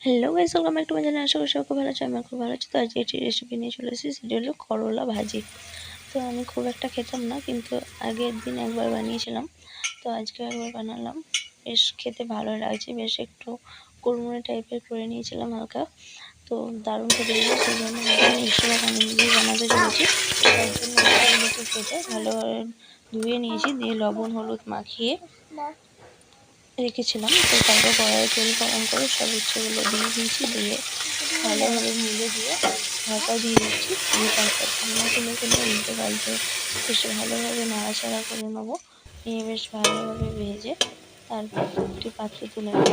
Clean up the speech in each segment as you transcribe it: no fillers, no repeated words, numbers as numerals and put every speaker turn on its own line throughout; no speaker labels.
Hello guys, welcome back to my channel. আশা করি সবাই খুব ভালো আছে। আমি খুব ভালো আছি। তো আজকে একটি রেসিপি নিয়ে চলে এসেছি, সেটি হলো করলা ভাজি। তো আমি খুব একটা খেতাম না, কিন্তু আগের দিন একবার বানিয়েছিলাম, তো আজকে একবার বানালাম। বেশ খেতে ভালো লাগছে, বেশ একটু কুড়মুড়ে টাইপের করে নিয়েছিলাম হালকা। তো দারুণ খেতে লাগে, সেই জন্য বেশিরভাগ আমি নিজেই বানাতে চলেছি। তার জন্য এগুলোকে কেটে ভালোভাবে ধুয়ে নিয়েছি, দিয়ে লবণ হলুদ মাখিয়ে রেখেছিলাম। তো তারপর কড়াইয়ে তেল গরম করে সব উচ্ছেগুলো দিয়ে দিয়েছি, দিয়ে ভালোভাবে মিলে দিয়ে ঢাকা দিয়ে দিচ্ছি। দিয়ে তারপর ঢাকনা খুলে খুলে উল্টে পাল্টে বেশ ভালোভাবে নাড়াচাড়া করে নেবো। নিয়ে বেশ ভালোভাবে ভেজে তারপর একটি পাত্রে তুলে নেব।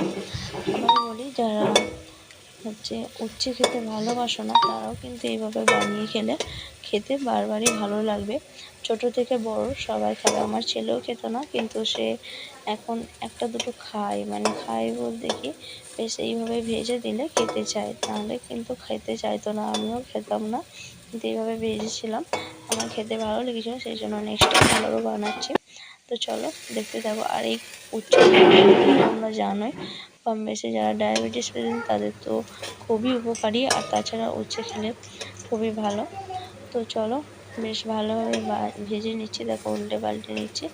আবার বলি, যারা উচ্ছে খেতে ভালোবাসো না, তারাও কিন্তু এইভাবে বানিয়ে খেলে খেতে বারবারই ভালো লাগবে। ছোট থেকে বড় সবাই খাবে। আমার ছেলেও খেত না, কিন্তু সে এখন একটা দুটো খায়, মানে খায় বলতে কি, বেশ এইভাবে ভেজে দিলে খেতে চায়, নাহলে কিন্তু খেতে চাইতো না। আমিও খেতাম না, কিন্তু এইভাবে ভেজেছিলাম, আমার খেতে ভালো লেগেছিলো, সেই জন্য নেক্সট টাইম আবারও বানাচ্ছি। তো চলো দেখতে থাকো। আর এই উচ্ছে তোমরা জানোই, কম বেশি যারা ডায়াবেটিস পেশেন্ট তাদের তো খুবই উপকারী, আর তাছাড়া উচ্ছে খেলে খুবই ভালো। তো চলো বেশ ভালোভাবে ভেজে নিচ্ছি। দেখো উল্টে পাল্টে নিচ্ছি,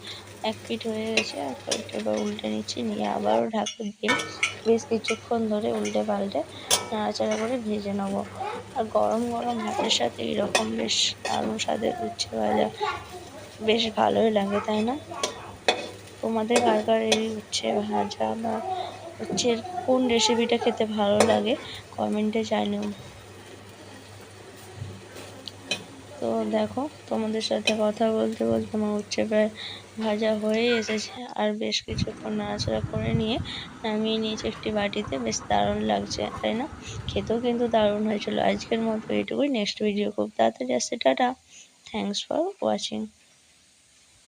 এক পিঠ হয়ে গেছে, এক পিঠ এবার উল্টে নিচ্ছি, নিয়ে আবারও ঢাকা দিয়ে বেশ কিছুক্ষণ ধরে উল্টে পাল্টে নাড়াচাড়া করে ভেজে নেবো। আর গরম গরম ভাতের সাথে এরকম বেশ দারুণ স্বাদের উচ্ছে ভাজা বেশ ভালোই লাগে, তাই না? তোমাদের কার কার এই উচ্ছে ভাজা বা উচ্ছের কোন রেসিপিটা খেতে ভালো লাগে কমেন্টে জানিও। তো দেখো, তোমাদের সাথে কথা বলতে বলতে আমার উচ্ছে প্রায় ভাজা হয়ে এসেছে, আর বেশ কিছুক্ষণ নাড়াচাড়া করে নিয়ে নামিয়ে নিয়েছি একটি বাটিতে। বেশ দারুণ লাগছে, তাই না? খেতেও কিন্তু দারুণ হয়েছিল। আজকের মতো এইটুকুই, নেক্সট ভিডিও খুব তাড়াতাড়ি আসছে। Tata, thanks for watching.